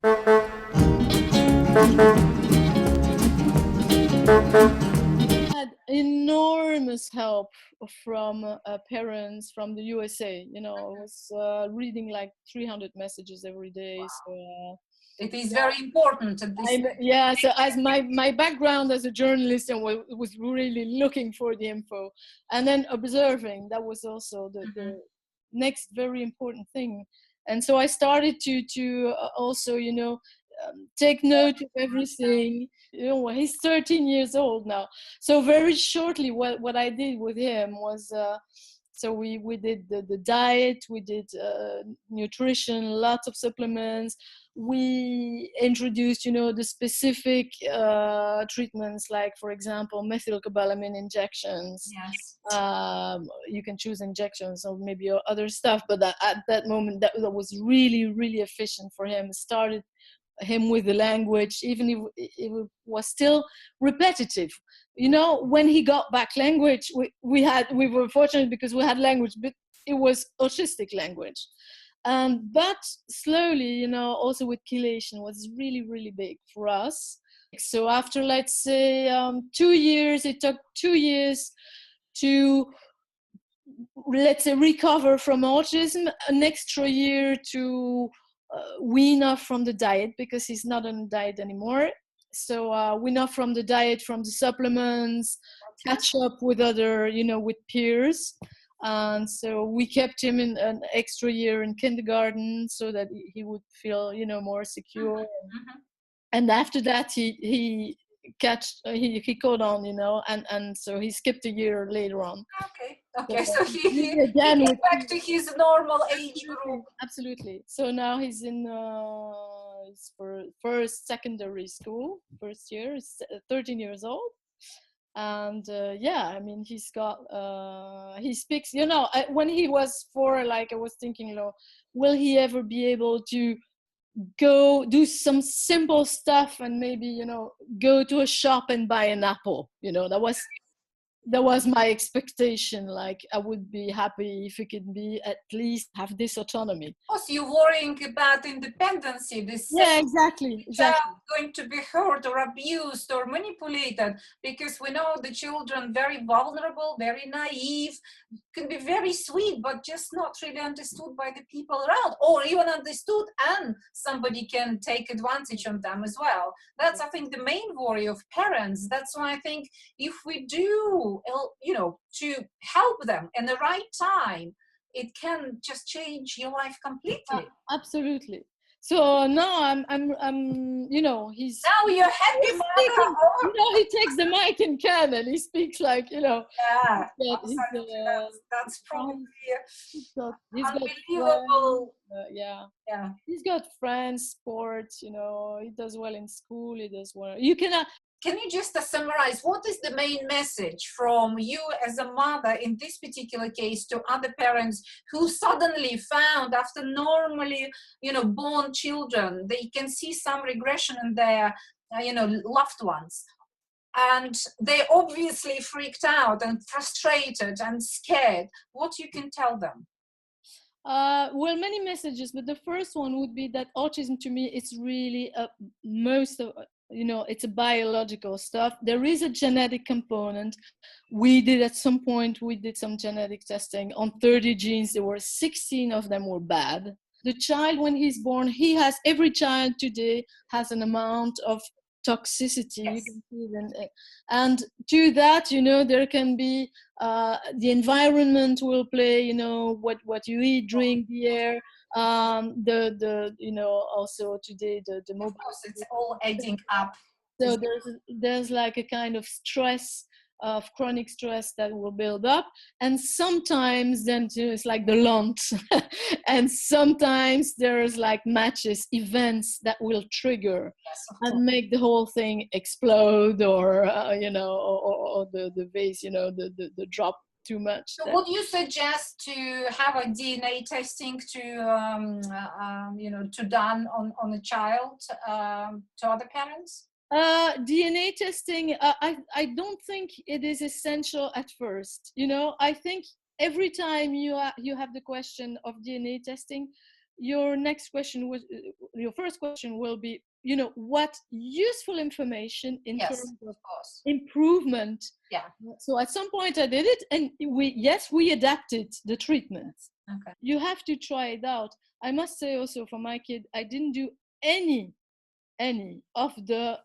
Had enormous help from parents from the USA. I was reading like 300 messages every day. So It is very important at this stage. yeah. So as my background as a journalist, and was really looking for the info, and then observing. That was also the next very important thing. And so I started to also take note of everything. He's 13 years old now. So very shortly, what I did with him was, so we did the diet, we did nutrition, lots of supplements. We introduced, the specific treatments, like, for example, methylcobalamin injections. Yes. You can choose injections or maybe other stuff, but at that moment, that was really, really efficient for him. Started him with the language, even if it was still repetitive. When he got back language, we were fortunate because we had language, but it was autistic language. But slowly, also with chelation was really, really big for us. So after, let's say, 2 years, it took 2 years to, let's say, recover from autism, an extra year to wean off from the diet, because he's not on a diet anymore. So wean off from the diet, from the supplements, catch up with other, with peers. And so we kept him in an extra year in kindergarten so that he would feel, more secure. And after that, he caught on, and so he skipped a year later on. Okay. So he came back to his normal age group. Absolutely. So now he's in his first secondary school, first year. He's 13 years old. And he's got he speaks, when he was 4, like, I was thinking, will he ever be able to go do some simple stuff and maybe, go to a shop and buy an apple? That was my expectation. Like, I would be happy if he could at least have this autonomy. Of course, you're worrying about independency. Exactly. Child going to be hurt or abused or manipulated, because we know the children very vulnerable, very naive, can be very sweet, but just not really understood by the people around, or even understood and somebody can take advantage of them as well. That's, I think, the main worry of parents. That's why I think if we do, to help them in the right time, it can just change your life completely. Absolutely. So now he's now you're happy mother. He takes the mic in Cannes and he speaks like, Yeah, that's probably unbelievable. He's got friends, sports. He does well in school. He does well. Can you just summarize what is the main message from you as a mother in this particular case to other parents who suddenly found, after normally, born children, they can see some regression in their, loved ones, and they obviously freaked out and frustrated and scared? What you can tell them? Well, many messages, but the first one would be that autism, to me, it's really it's a biological stuff. There is a genetic component. At some point, we did some genetic testing on 30 genes. There were 16 of them were bad. The child, when he's born, every child today has an amount of toxicity. Yes. You can see it and to that, there can be the environment will play, what you eat, drink, the air, also today the mobile. Of course, it's all adding up. So there's like a kind of stress, of chronic stress that will build up, and sometimes then it's like the lunch and sometimes there's like matches, events that will trigger and make the whole thing explode, or or the vase, the drop too much. So would you suggest to have a DNA testing to done on a child to other parents? DNA testing, I don't think it is essential at first. I think every time you have the question of DNA testing, your next question was, your first question will be, you know, what useful information in Yes, terms of of course. improvement. Yeah. So at some point I did it, and we adapted the treatment. Okay. You have to try it out. I must say also for my kid, I didn't do any of the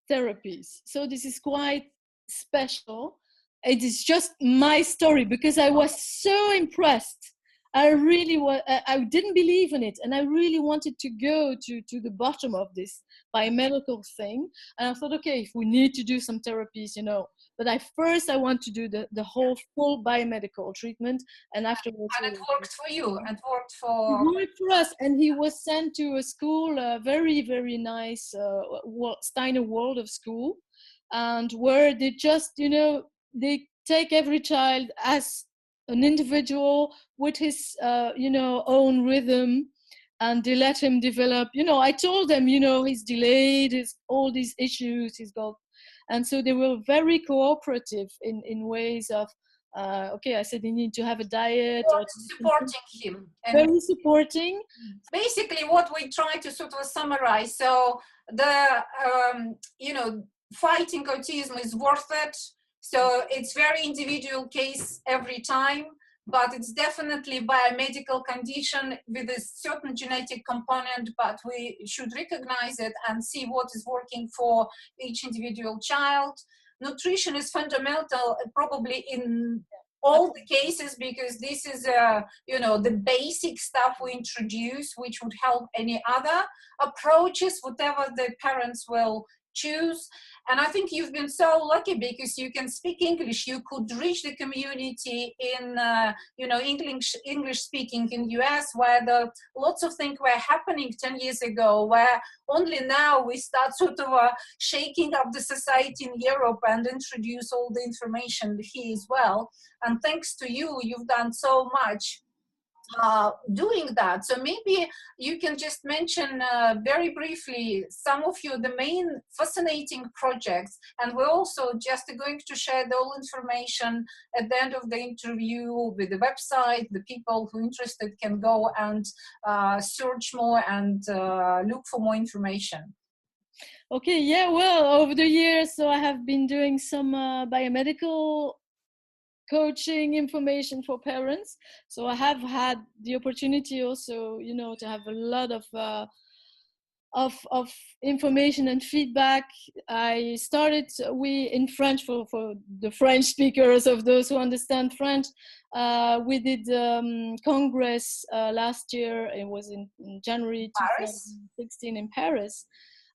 therapies. So this is quite special. It is just my story because I was so impressed. I really was. I didn't believe in it, and I really wanted to go to the bottom of this biomedical thing. And I thought, okay, if we need to do some therapies, you know, but I want to do the whole full biomedical treatment, and afterwards. And it worked for you. It worked He for. worked for us, and he was sent to a school, a very, very nice Steiner Waldorf school, and where they just, you know, they take every child as an individual with his, you know, own rhythm, and they let him develop. You know, I told them, you know, he's delayed, he's all these issues he's got, and so they were very cooperative in ways of. Okay, I said you need to have a diet or supporting him, and very supporting. basically what we try to sort of summarize. So the you know, fighting autism is worth it. So it's very individual case every time, but it's definitely biomedical condition with a certain genetic component, but we should recognize it and see what is working for each individual child. Nutrition is fundamental, probably in all the cases, because this is you know, the basic stuff we introduce, which would help any other approaches, whatever the parents will choose. And I think you've been so lucky because you can speak English. You could reach the community in you know, English speaking in US, where the lots of things were happening 10 years ago, where only now we start sort of shaking up the society in Europe and introduce all the information here as well. And thanks to you, you've done so much doing that. So maybe you can just mention very briefly some of the main fascinating projects, and we're also just going to share the whole information at the end of the interview with the website. The people who are interested can go and search more and look for more information. Okay, yeah, well, over the years, so I have been doing some biomedical coaching information for parents. So I have had the opportunity also, you know, to have a lot of information and feedback. I started in French for the French speakers, of those who understand French. We did Congress last year. It was in January 2016 in Paris.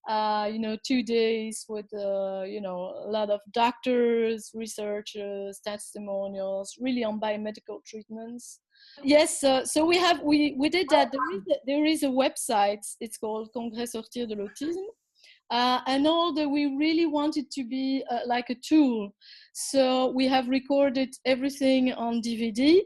You know, 2 days with, you know, a lot of doctors, researchers, testimonials, really on biomedical treatments. Yes, so we did that. There is a website. It's called Congrès Sortir de l'Autisme. And all that we really wanted to be like a tool. So we have recorded everything on DVD.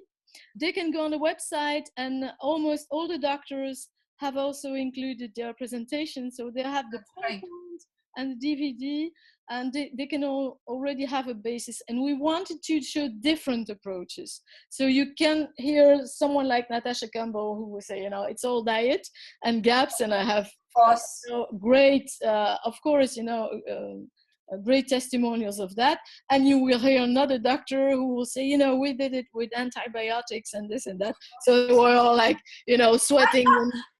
They can go on the website, and almost all the doctors have also included their presentation. So they have the PowerPoint and the DVD, and they can already have a basis. And we wanted to show different approaches. So you can hear someone like Natasha Campbell who will say, you know, it's all diet and gaps, and I have great, of course, you know, great testimonials of that. And you will hear another doctor who will say, you know, we did it with antibiotics and this and that. So we're all like, you know, sweating.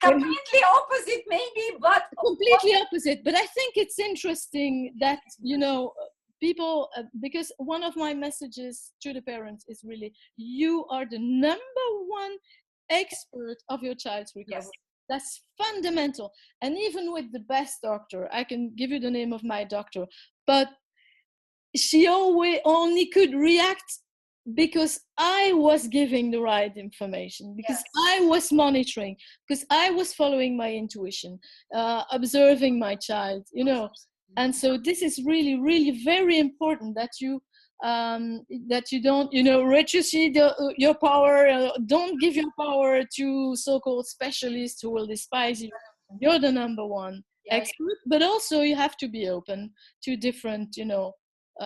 Completely opposite maybe, but completely opposite. But I think it's interesting that, you know, people, because one of my messages to the parents is really, you are the number one expert of your child's recovery. Yes. That's fundamental. And even with the best doctor, I can give you the name of my doctor, but she always only could react because I was giving the right information, because I was monitoring, because I was following my intuition, observing my child, you know. And so this is really, really very important that you don't, you know, reduce your power. Don't give your power to so-called specialists who will despise you. You're the number one expert, but also you have to be open to different, you know,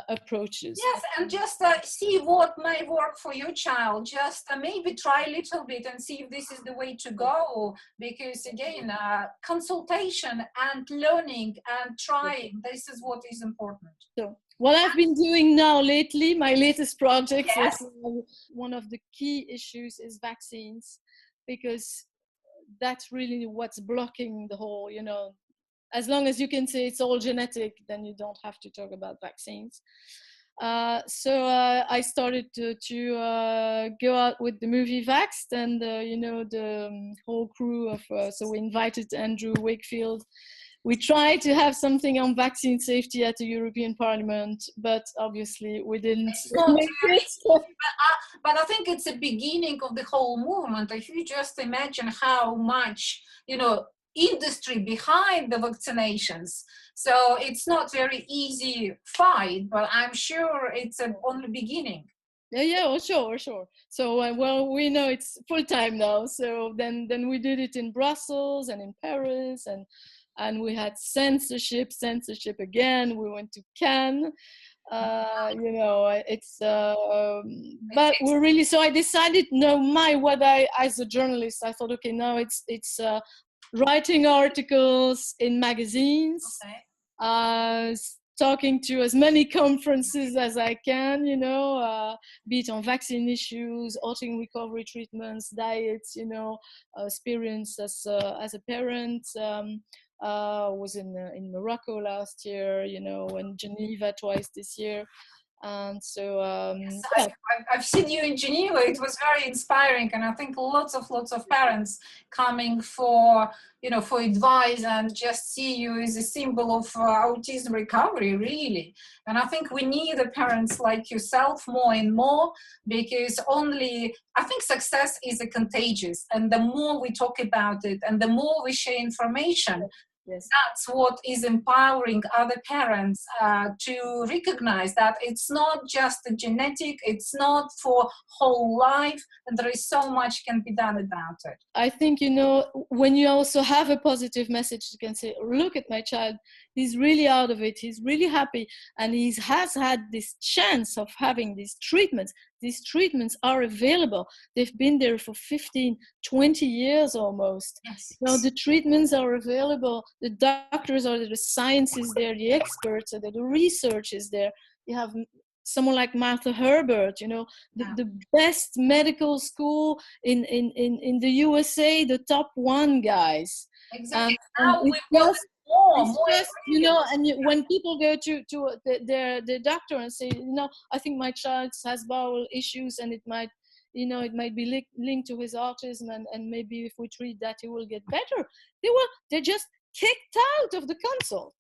approaches. Yes, and just see what may work for your child. Just maybe try a little bit and see if this is the way to go. Because again, consultation and learning and trying, this is what is important. So what I've been doing now lately, my latest project, Yes. one of the key issues is vaccines, because that's really what's blocking the whole, as long as you can say it's all genetic, then you don't have to talk about vaccines. So I started to go out with the movie Vaxxed, and the whole crew of so we invited Andrew Wakefield. We tried to have something on vaccine safety at the European Parliament, but obviously we didn't make it. But I think it's a beginning of the whole movement. If you just imagine how much, industry behind the vaccinations. So it's not very easy fight, but I'm sure it's an only beginning. Yeah, sure. So, well, we know it's full time now. So then we did it in Brussels and in Paris, and we had censorship again. We went to Cannes. But we're really, so I decided, as a journalist, I thought, okay, now it's writing articles in magazines, talking to as many conferences as I can, be it on vaccine issues, autism recovery treatments, diets, experience as a parent. Was in Morocco last year, and Geneva twice this year. And so yes, I've seen you in Geneva. It was very inspiring, and I think lots of parents coming for advice and just see you as a symbol of autism recovery, really. And I think we need the parents like yourself more and more, because I think success is contagious, and the more we talk about it and the more we share information, yes, that's what is empowering other parents to recognize that it's not just a genetic, it's not for whole life, and there is so much can be done about it. I think, when you also have a positive message, you can say, look at my child, he's really out of it, he's really happy, and he has had this chance of having these treatments. These treatments are available. They've been there for 15, 20 years almost. Yes. The treatments are available. The doctors are there, the science is there, the experts are there, the research is there. You have someone like Martha Herbert, the best medical school in the USA, the top one guys. Exactly. Now we've got when people go to their doctor and say, I think my child has bowel issues, and it might be linked to his autism, and maybe if we treat that, he will get better. They're just kicked out of the consult.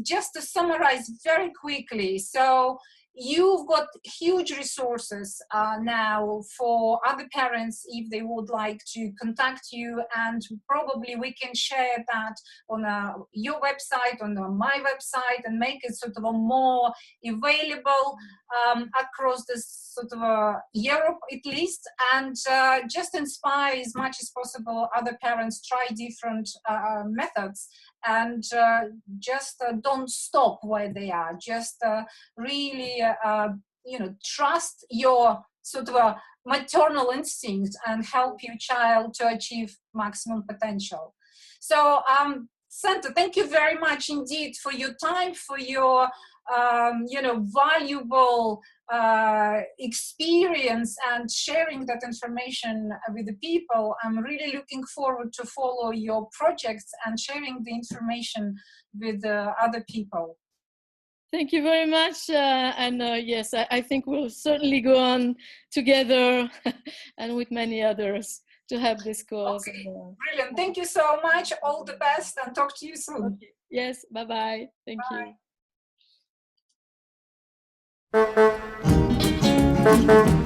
Just to summarize very quickly, so you've got huge resources now for other parents if they would like to contact you, and probably we can share that on your website, on my website, and make it sort of a more available across this sort of Europe at least, and just inspire as much as possible other parents, try different methods, and just don't stop where they are. Just really, trust your sort of maternal instincts and help your child to achieve maximum potential. So, Senta, thank you very much indeed for your time, for your valuable experience and sharing that information with the people. I'm really looking forward to follow your projects and sharing the information with other people. Thank you very much. Yes, I think we'll certainly go on together and with many others to have this cause. Okay. Brilliant. Thank you so much. All the best, and talk to you soon. Okay. Yes. Bye-bye. Thank Bye. you.